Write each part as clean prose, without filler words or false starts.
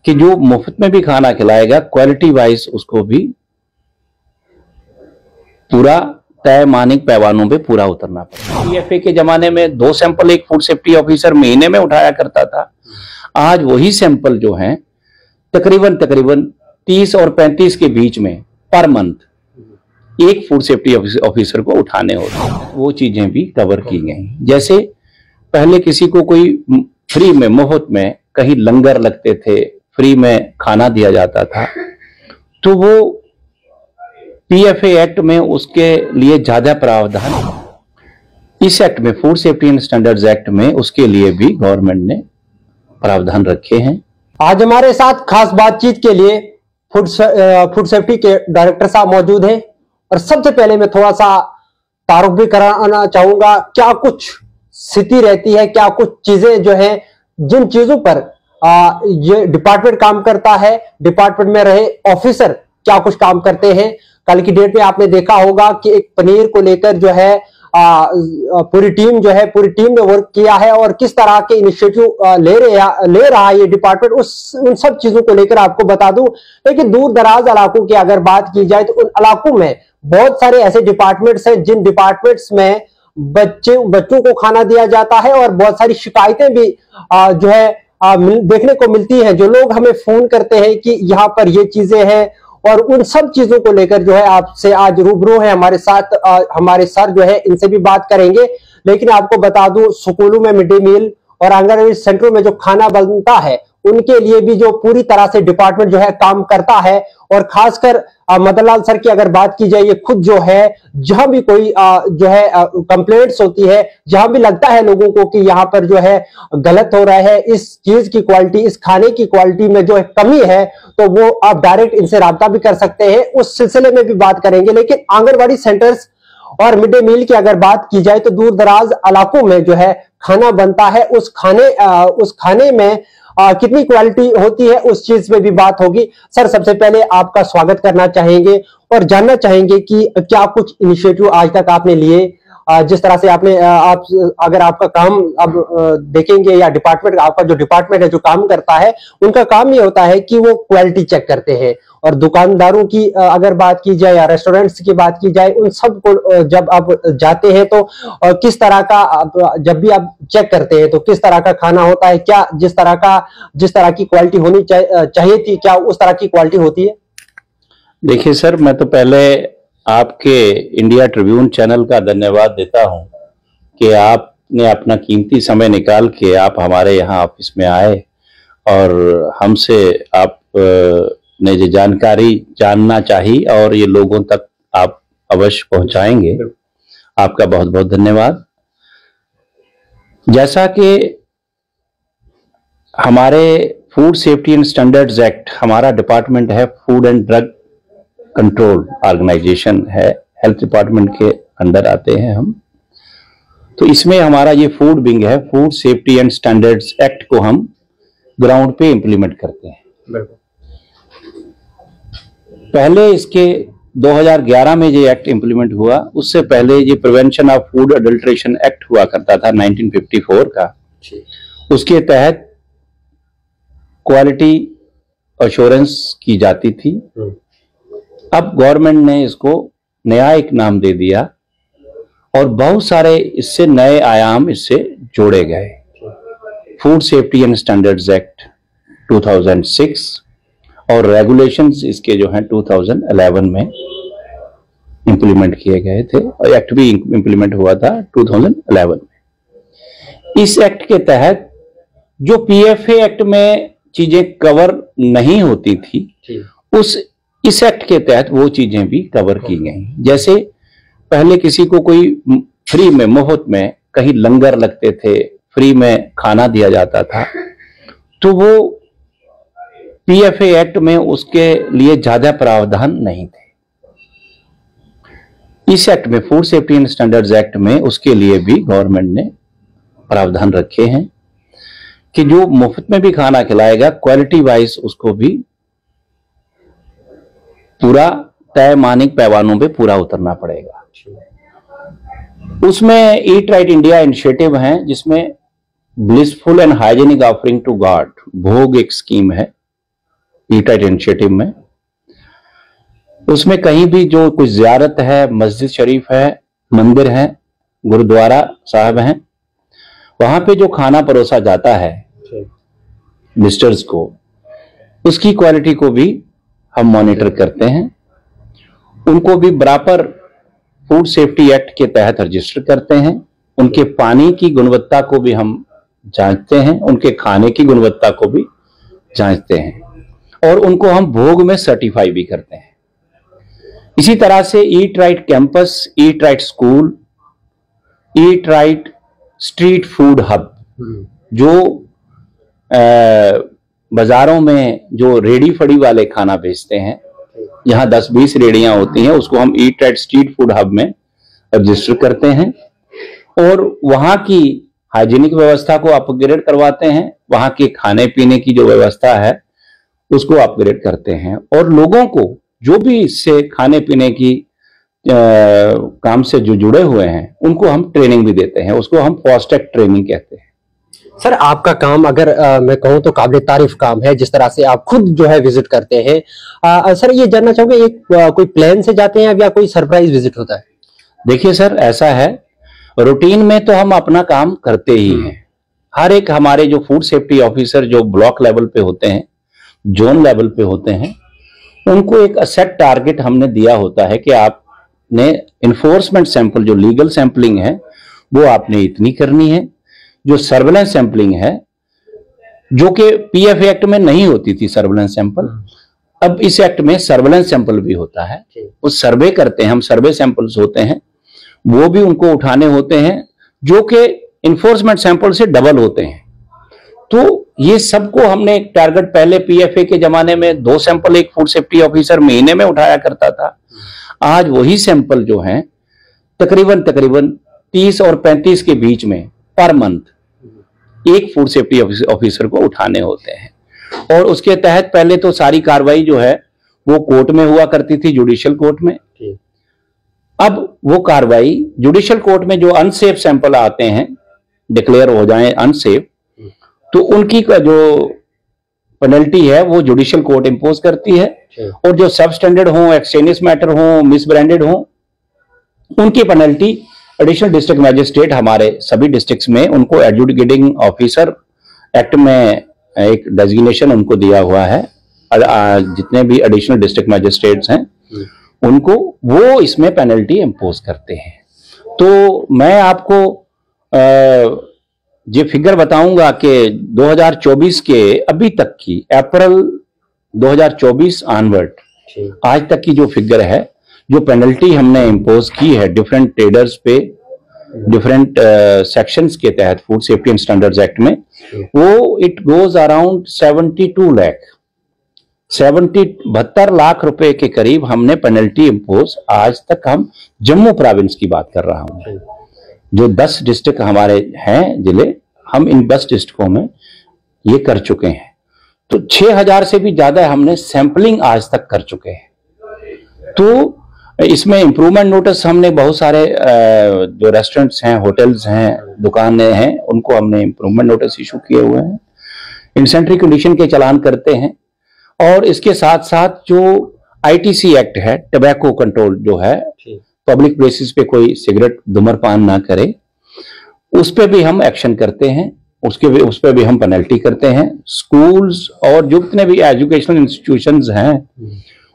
कि जो मुफ्त में भी खाना खिलाएगा क्वालिटी वाइज उसको भी पूरा तय मानक पैमानों पे पूरा उतरना पड़ेगा। पीएफए के जमाने में 2 सैंपल एक फूड सेफ्टी ऑफिसर महीने में उठाया करता था। आज वही सैंपल जो हैं तकरीबन 30 और 35 के बीच में पर मंथ एक फूड सेफ्टी ऑफिसर को उठाने होते हैं। वो चीजें भी कवर की गई। जैसे पहले किसी को कोई फ्री में मुफ्त में कहीं लंगर लगते थे, फ्री में खाना दिया जाता था, तो वो पीएफए एक्ट में उसके लिए ज्यादा प्रावधान, इस एक्ट में food safety and standards act में उसके लिए भी गवर्नमेंट ने प्रावधान रखे हैं। आज हमारे साथ खास बातचीत के लिए फूड सेफ्टी के डायरेक्टर साहब मौजूद हैं और सबसे पहले मैं थोड़ा सा तारुफ भी कराना चाहूंगा, क्या कुछ स्थिति रहती है, क्या कुछ चीजें जो है, जिन चीजों पर ये डिपार्टमेंट काम करता है, डिपार्टमेंट में रहे ऑफिसर क्या कुछ काम करते हैं। कल की डेट में आपने देखा होगा कि एक पनीर को लेकर जो है पूरी टीम ने वर्क किया है और किस तरह के इनिशिएटिव ले रहा है ये डिपार्टमेंट, उन सब चीजों को लेकर आपको बता दूं। लेकिन दूर दराज इलाकों की अगर बात की जाए तो उन इलाकों में बहुत सारे ऐसे डिपार्टमेंट्स हैं जिन डिपार्टमेंट्स में बच्चों को खाना दिया जाता है और बहुत सारी शिकायतें भी जो है देखने को मिलती हैं। जो लोग हमें फोन करते हैं कि यहाँ पर ये चीजें हैं, और उन सब चीजों को लेकर जो है आपसे आज रूबरू है हमारे साथ हमारे सर जो है, इनसे भी बात करेंगे। लेकिन आपको बता दूं, स्कूलों में मिड डे मील और आंगनबाड़ी सेंटरों में जो खाना बनता है उनके लिए भी जो पूरी तरह से डिपार्टमेंट जो है काम करता है। और खासकर मदन लाल सर की अगर बात की जाए, ये खुद जो है जहां भी कोई जो है कंप्लेंट्स होती है, जहां भी लगता है लोगों को कि यहाँ पर जो है गलत हो रहा है, इस चीज की क्वालिटी, इस खाने की क्वालिटी में जो है कमी है, तो वो आप डायरेक्ट इनसे राब्ता भी कर सकते हैं। उस सिलसिले में भी बात करेंगे। लेकिन आंगनबाड़ी सेंटर्स और मिड डे मील की अगर बात की जाए तो दूर दराज इलाकों में जो है खाना बनता है, उस खाने में कितनी क्वालिटी होती है, उस चीज में भी बात होगी। सर, सबसे पहले आपका स्वागत करना चाहेंगे और जानना चाहेंगे कि क्या कुछ इनिशिएटिव आज तक आपने लिए, जिस तरह से आपने अगर आपका काम अब देखेंगे या डिपार्टमेंट, आपका जो डिपार्टमेंट है जो काम करता है, उनका काम ये होता है कि वो क्वालिटी चेक करते हैं। और दुकानदारों की अगर बात की जाए या रेस्टोरेंट्स की बात की जाए, उन सब को जब आप जाते हैं तो किस तरह का, जब भी आप चेक करते हैं तो किस तरह का खाना होता है, क्या जिस तरह की क्वालिटी होनी चाहिए थी, क्या उस तरह की क्वालिटी होती है? देखिए सर, मैं तो पहले आपके इंडिया ट्रिब्यून चैनल का धन्यवाद देता हूं कि आपने अपना कीमती समय निकाल के आप हमारे यहाँ ऑफिस में आए और हमसे आप ने जो जानकारी जानना चाहिए और ये लोगों तक आप अवश्य पहुंचाएंगे। आपका बहुत बहुत धन्यवाद। जैसा कि हमारे food safety and standards act, हमारा डिपार्टमेंट है food and drug control organisation है, हेल्थ डिपार्टमेंट के अंडर आते हैं हम। तो इसमें हमारा ये फूड विंग है, food safety and standards act को हम ग्राउंड पे इंप्लीमेंट करते हैं। पहले इसके 2011 में ये एक्ट इंप्लीमेंट हुआ, उससे पहले ये prevention of food adulteration act हुआ करता था 1954 का। उसके तहत क्वालिटी एश्योरेंस की जाती थी। अब गवर्नमेंट ने इसको नया एक नाम दे दिया और बहुत सारे इससे नए आयाम इससे जोड़े गए। Food safety and standards act 2006 और रेगुलेशंस इसके जो हैं 2011 में इंप्लीमेंट किए गए थे और एक्ट भी इंप्लीमेंट हुआ था 2011 में। इस एक्ट के तहत जो पीएफए एक्ट में चीजें कवर नहीं होती थी, इस एक्ट के तहत वो चीजें भी कवर की गई। जैसे पहले किसी को कोई फ्री में मुफ्त में कहीं लंगर लगते थे, फ्री में खाना दिया जाता था, तो वो पीएफए एक्ट में उसके लिए ज्यादा प्रावधान नहीं थे। इस एक्ट में food safety and standards act में उसके लिए भी गवर्नमेंट ने प्रावधान रखे हैं कि जो मुफ्त में भी खाना खिलाएगा क्वालिटी वाइज उसको भी पूरा तय मानक पैमानों पे पूरा उतरना पड़ेगा। उसमें ईट राइट इंडिया इनिशिएटिव है, जिसमें blissful and hygienic offering to God, Bhog एक स्कीम है ईट राइट इनिशिएटिव में। उसमें कहीं भी जो कुछ ज़ियारत है, मस्जिद शरीफ है, मंदिर है, गुरुद्वारा साहब हैं, वहां पे जो खाना परोसा जाता है विजिटर्स को, उसकी क्वालिटी को भी हम मॉनिटर करते हैं। उनको भी बराबर फूड सेफ्टी एक्ट के तहत रजिस्टर करते हैं। उनके पानी की गुणवत्ता को भी हम जांचते हैं, उनके खाने की गुणवत्ता को भी जांचते हैं और उनको हम भोग में सर्टिफाई भी करते हैं। इसी तरह से eat right campus, eat right school, eat right street food hub, जो बाजारों में जो रेडी फड़ी वाले खाना बेचते हैं, यहाँ 10-20 रेडियां होती हैं, उसको हम eat right street food hub में रजिस्टर करते हैं और वहां की हाइजीनिक व्यवस्था को अपग्रेड करवाते हैं। वहां के खाने पीने की जो व्यवस्था है उसको अपग्रेड करते हैं और लोगों को जो भी इससे खाने पीने की काम से जो जुड़े हुए हैं उनको हम ट्रेनिंग भी देते हैं। उसको हम फास्ट-ट्रैक ट्रेनिंग कहते हैं। सर, आपका काम अगर मैं कहूँ तो काबिल तारीफ काम है, जिस तरह से आप खुद जो है विजिट करते हैं। सर, ये जानना चाहूंगा, एक कोई प्लान से जाते हैं या कोई सरप्राइज विजिट होता है? देखिए सर, ऐसा है, रूटीन में तो हम अपना काम करते ही हैं। हर एक हमारे जो फूड सेफ्टी ऑफिसर जो ब्लॉक लेवल पे होते हैं, जोन लेवल पे होते हैं, उनको एक सेट टारगेट हमने दिया होता है कि आपने इन्फोर्समेंट सैंपल, जो लीगल सैंपलिंग है वो आपने इतनी करनी है। जो सर्वेलेंस सैंपलिंग है, जो कि पीएफ एक्ट में नहीं होती थी सर्वेलेंस सैंपल, अब इस एक्ट में सर्वेलेंस सैंपल भी होता है। उस सर्वे करते हैं हम, सर्वे सैंपल्स होते हैं, वो भी उनको उठाने होते हैं, जो कि इन्फोर्समेंट सैंपल से डबल होते हैं। तो ये सबको हमने एक टारगेट, पहले पीएफए के जमाने में 2 सैंपल एक फूड सेफ्टी ऑफिसर महीने में उठाया करता था। आज वही सैंपल जो हैं तकरीबन 30 और 35 के बीच में पर मंथ एक फूड सेफ्टी ऑफिसर को उठाने होते हैं। और उसके तहत पहले तो सारी कार्रवाई जो है वो कोर्ट में हुआ करती थी, जुडिशियल कोर्ट में। अब वो कार्रवाई जुडिशियल कोर्ट में जो अनसेफ सैंपल आते हैं, डिक्लेयर हो जाएं अनसेफ, तो उनकी जो पेनल्टी है वो जुडिशियल कोर्ट इंपोज करती है। और जो सब स्टैंडर्ड हो, एक्सचेंजेस मैटर हो, मिसब्रांडेड हो, उनकी पेनल्टी एडिशनल डिस्ट्रिक्ट मैजिस्ट्रेट हमारे सभी डिस्ट्रिक्ट्स में, उनको एडजुडिकेटिंग ऑफिसर एक्ट में एक डेजिग्नेशन उनको दिया हुआ है। जितने भी एडिशनल डिस्ट्रिक्ट मैजिस्ट्रेट्स हैं उनको वो इसमें पेनल्टी इंपोज करते हैं। तो मैं आपको ये फिगर बताऊंगा कि 2024 के अभी तक की, अप्रैल 2024 ऑनवर्ड आज तक की जो फिगर है, जो पेनल्टी हमने इंपोज की है डिफरेंट ट्रेडर्स पे, डिफरेंट सेक्शंस के तहत food safety and standards act में, वो इट गोज अराउंड 72 लाख रुपए के करीब हमने पेनल्टी इंपोज आज तक। हम जम्मू प्रोविंस की बात कर रहा हूं, जो 10 डिस्ट्रिक्ट हमारे हैं जिले, हम इन 10 डिस्ट्रिक्टों में ये कर चुके हैं। तो 6000 से भी ज्यादा हमने सैंपलिंग आज तक कर चुके हैं। तो इसमें इंप्रूवमेंट नोटिस हमने बहुत सारे जो रेस्टोरेंट्स हैं, होटल्स हैं, दुकानें हैं, उनको हमने इंप्रूवमेंट नोटिस इशू किए हुए हैं। इंसेंट्री कंडीशन के चालान करते हैं। और इसके साथ साथ जो आईटीसी एक्ट है, टबैको कंट्रोल जो है, पब्लिक प्लेसेस पे कोई सिगरेट धूम्रपान ना करे, उस पे भी हम एक्शन करते हैं। उस पे भी हम पेनल्टी करते हैं। स्कूल्स और जो जितने भी एजुकेशनल इंस्टीट्यूशंस हैं,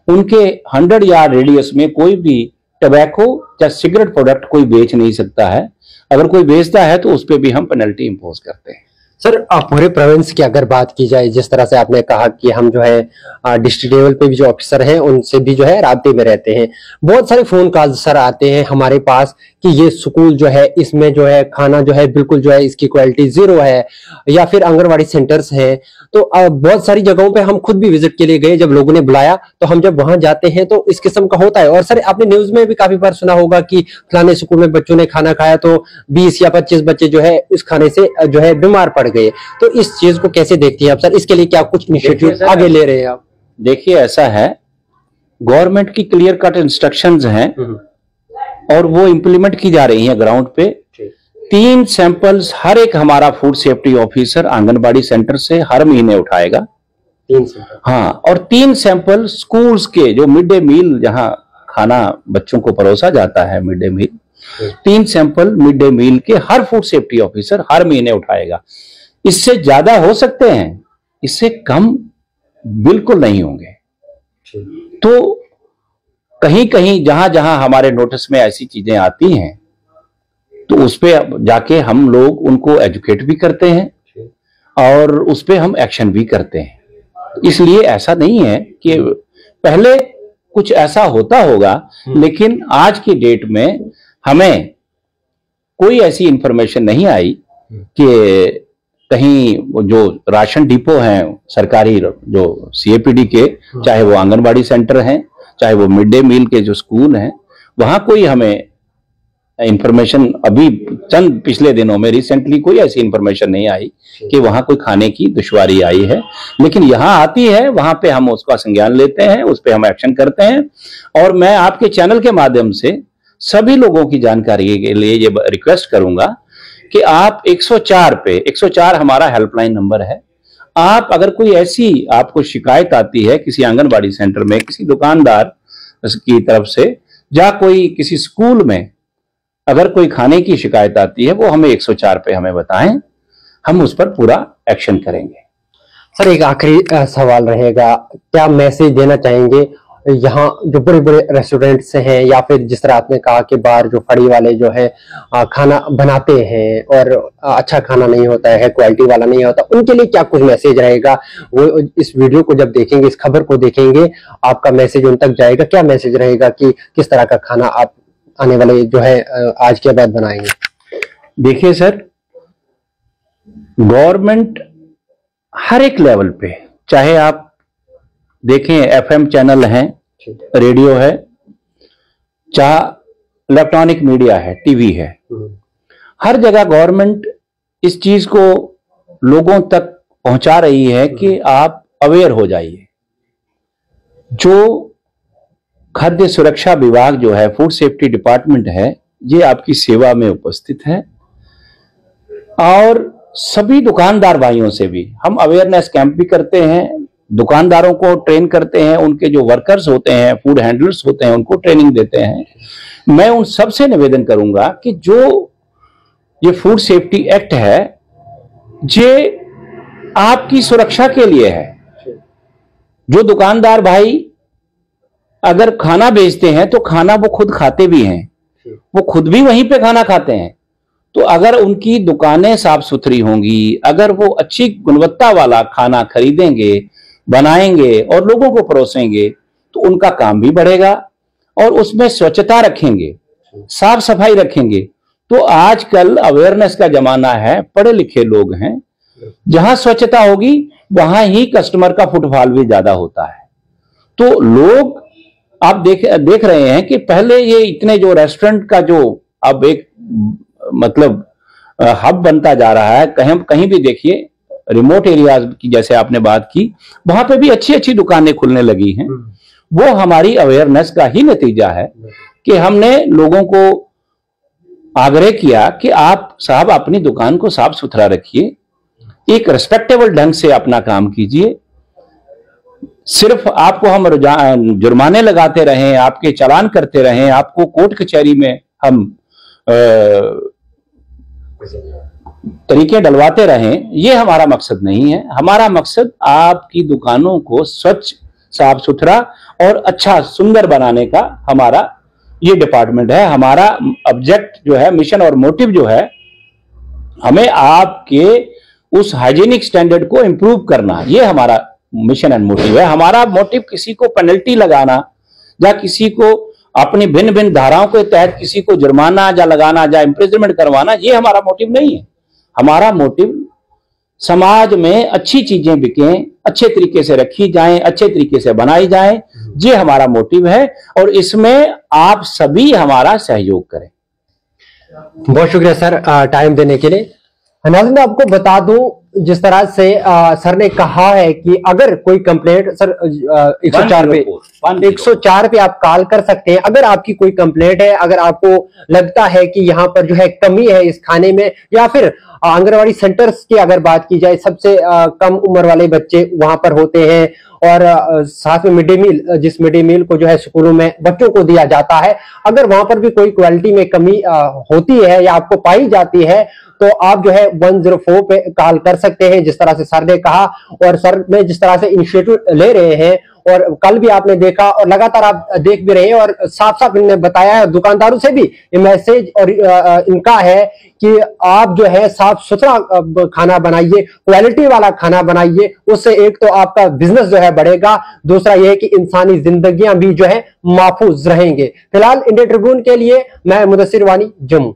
उनके 100 यार्ड रेडियस में कोई भी टबैको या सिगरेट प्रोडक्ट कोई बेच नहीं सकता है। अगर कोई बेचता है तो उस पे भी हम पेनल्टी इंपोज करते हैं। सर, पूरे प्रोविंस की अगर बात की जाए, जिस तरह से आपने कहा कि हम जो है डिस्ट्रिक्ट लेवल पे भी जो ऑफिसर हैं उनसे भी जो है राब्ते में रहते हैं, बहुत सारे फोन कॉल सर आते हैं हमारे पास कि ये स्कूल जो है, इसमें जो है खाना जो है बिल्कुल जो है इसकी क्वालिटी 0 है, या फिर आंगनवाड़ी सेंटर्स हैं। तो बहुत सारी जगहों पे हम खुद भी विजिट के लिए गए, जब लोगों ने बुलाया तो हम जब वहां जाते हैं तो इस किस्म का होता है। और सर, आपने न्यूज में भी काफी बार सुना होगा कि फलाने स्कूल में बच्चों ने खाना खाया तो 20 या 25 बच्चे जो है उस खाने से जो है बीमार पड़ गए। तो इस चीज को कैसे देखती हैं आप सर? इसके लिए क्या कुछ इनिशिएटिव आगे ले रहे हैं आप? देखिए, ऐसा है, गवर्नमेंट की क्लियर कट इंस्ट्रक्शंस हैं और वो इंप्लीमेंट की जा रही हैं ग्राउंड पे। 3 सैंपल्स हर एक हमारा food safety officer anganwadi centre से हर महीने उठाएगा। 3 सैंपल। हाँ, और 3 सैंपल स्कूल्स के जो मिड डे मील जहाँ खाना बच्चों को परोसा जाता है, mid day meal, 3 sample mid day meal के हर फूड सेफ्टी ऑफिसर हर महीने उठाएगा। इससे ज्यादा हो सकते हैं, इससे कम बिल्कुल नहीं होंगे। तो कहीं कहीं जहां जहां हमारे नोटिस में ऐसी चीजें आती हैं तो उस पे जाके हम लोग उनको एजुकेट भी करते हैं और उस पे हम एक्शन भी करते हैं। इसलिए ऐसा नहीं है कि पहले कुछ ऐसा होता होगा, लेकिन आज की डेट में हमें कोई ऐसी इंफॉर्मेशन नहीं आई कि कहीं जो राशन डिपो हैं सरकारी, जो सीएपीडी के, चाहे वो आंगनबाड़ी सेंटर हैं, चाहे वो मिड डे मील के जो स्कूल हैं, वहां कोई हमें इंफॉर्मेशन अभी चंद पिछले दिनों में रिसेंटली कोई ऐसी इंफॉर्मेशन नहीं आई कि वहां कोई खाने की दुश्वारी आई है। लेकिन यहां आती है, वहां पे हम उसका संज्ञान लेते हैं, उस पे हम एक्शन करते हैं। और मैं आपके चैनल के माध्यम से सभी लोगों की जानकारी के लिए ये रिक्वेस्ट करूंगा कि आप 104 पे, 104 हमारा हेल्पलाइन नंबर है। आप अगर कोई ऐसी आपको शिकायत आती है किसी आंगनबाड़ी सेंटर में, किसी दुकानदार की तरफ से, या कोई किसी स्कूल में अगर कोई खाने की शिकायत आती है, वो हमें 104 पे हमें बताएं, हम उस पर पूरा एक्शन करेंगे। सर, एक आखिरी सवाल रहेगा, क्या मैसेज देना चाहेंगे यहाँ जो बड़े बड़े रेस्टोरेंट्स हैं, या फिर जिस तरह आपने कहा कि बाहर जो फड़ी वाले जो है खाना बनाते हैं और अच्छा खाना नहीं होता है, क्वालिटी वाला नहीं होता, उनके लिए क्या कुछ मैसेज रहेगा? वो इस वीडियो को जब देखेंगे, इस खबर को देखेंगे, आपका मैसेज उन तक जाएगा। क्या मैसेज रहेगा कि किस तरह का खाना आप आने वाले जो है आज के बाद बनाएंगे? देखिए सर, गवर्नमेंट हर एक लेवल पे, चाहे आप देखें एफएम चैनल हैं, रेडियो है, चाहे इलेक्ट्रॉनिक मीडिया है, टीवी है, हर जगह गवर्नमेंट इस चीज को लोगों तक पहुंचा रही है कि आप अवेयर हो जाइए। जो खाद्य सुरक्षा विभाग जो है, फूड सेफ्टी डिपार्टमेंट है, ये आपकी सेवा में उपस्थित है। और सभी दुकानदार भाइयों से भी हम अवेयरनेस कैंप भी करते हैं, दुकानदारों को ट्रेन करते हैं, उनके जो वर्कर्स होते हैं, फूड हैंडलर्स होते हैं, उनको ट्रेनिंग देते हैं। मैं उन सबसे निवेदन करूंगा कि जो ये फूड सेफ्टी एक्ट है, ये आपकी सुरक्षा के लिए है। जो दुकानदार भाई अगर खाना बेचते हैं तो खाना वो खुद खाते भी हैं, वो खुद भी वहीं पे खाना खाते हैं। तो अगर उनकी दुकानें साफ सुथरी होंगी, अगर वो अच्छी गुणवत्ता वाला खाना खरीदेंगे, बनाएंगे और लोगों को परोसेंगे, तो उनका काम भी बढ़ेगा और उसमें स्वच्छता रखेंगे, साफ सफाई रखेंगे। तो आजकल अवेयरनेस का जमाना है, पढ़े लिखे लोग हैं, जहां स्वच्छता होगी वहां ही कस्टमर का फुटफॉल भी ज्यादा होता है। तो लोग आप देख रहे हैं कि पहले ये इतने जो रेस्टोरेंट का जो अब एक मतलब हब बनता जा रहा है, कहीं भी देखिए, रिमोट एरियाज की जैसे आपने बात की, वहां पे भी अच्छी अच्छी दुकानें खुलने लगी हैं। वो हमारी अवेयरनेस का ही नतीजा है कि हमने लोगों को आग्रह किया कि आप साहब अपनी दुकान को साफ सुथरा रखिए, एक रिस्पेक्टेबल ढंग से अपना काम कीजिए। सिर्फ आपको हम जुर्माने लगाते रहें, आपके चालान करते रहें, आपको कोर्ट कचहरी में हम तरीके डलवाते रहें, ये हमारा मकसद नहीं है। हमारा मकसद आपकी दुकानों को स्वच्छ, साफ सुथरा और अच्छा सुंदर बनाने का हमारा ये डिपार्टमेंट है। हमारा ऑब्जेक्ट जो है, मिशन और मोटिव जो है, हमें आपके उस हाइजीनिक स्टैंडर्ड को इंप्रूव करना, ये हमारा मिशन एंड मोटिव है। हमारा मोटिव किसी को पेनल्टी लगाना या किसी को अपनी भिन्न भिन्न धाराओं के तहत किसी को जुर्माना या लगाना या इम्प्रिजनमेंट करवाना, ये हमारा मोटिव नहीं है। हमारा मोटिव समाज में अच्छी चीजें बिकें, अच्छे तरीके से रखी जाएं, अच्छे तरीके से बनाई जाएं, ये हमारा मोटिव है और इसमें आप सभी हमारा सहयोग करें। बहुत शुक्रिया सर टाइम देने के लिए। नाज़रीन, आपको बता दूं, जिस तरह से सर ने कहा है कि अगर कोई कंप्लेंट, सर 104 पे आप कॉल कर सकते हैं। अगर आपकी कोई कंप्लेंट है, अगर आपको लगता है कि यहाँ पर जो है कमी है इस खाने में, या फिर आंगनवाड़ी सेंटर्स की अगर बात की जाए, सबसे कम उम्र वाले बच्चे वहां पर होते हैं, और साथ में मिड डे मील, जिस मिड डे मील को जो है स्कूलों में बच्चों को दिया जाता है, अगर वहां पर भी कोई क्वालिटी में कमी होती है या आपको पाई जाती है तो आप जो है 104 पे कॉल कर सकते हैं, जिस तरह से सर ने कहा। और सर ने जिस तरह से इनिशिएटिव ले रहे हैं, और कल भी आपने देखा और लगातार आप देख भी रहे हैं, और साफ साफ इन्होंने बताया है, दुकानदारों से भी ये मैसेज और इनका है कि आप जो है साफ सुथरा खाना बनाइए, क्वालिटी वाला खाना बनाइए, उससे एक तो आपका बिजनेस जो है बढ़ेगा, दूसरा यह है कि इंसानी जिंदगियां भी जो है महफूज रहेंगे। फिलहाल इंडिया ट्रिब्यून के लिए मैं मुदस्सिर वानी, जम्मू।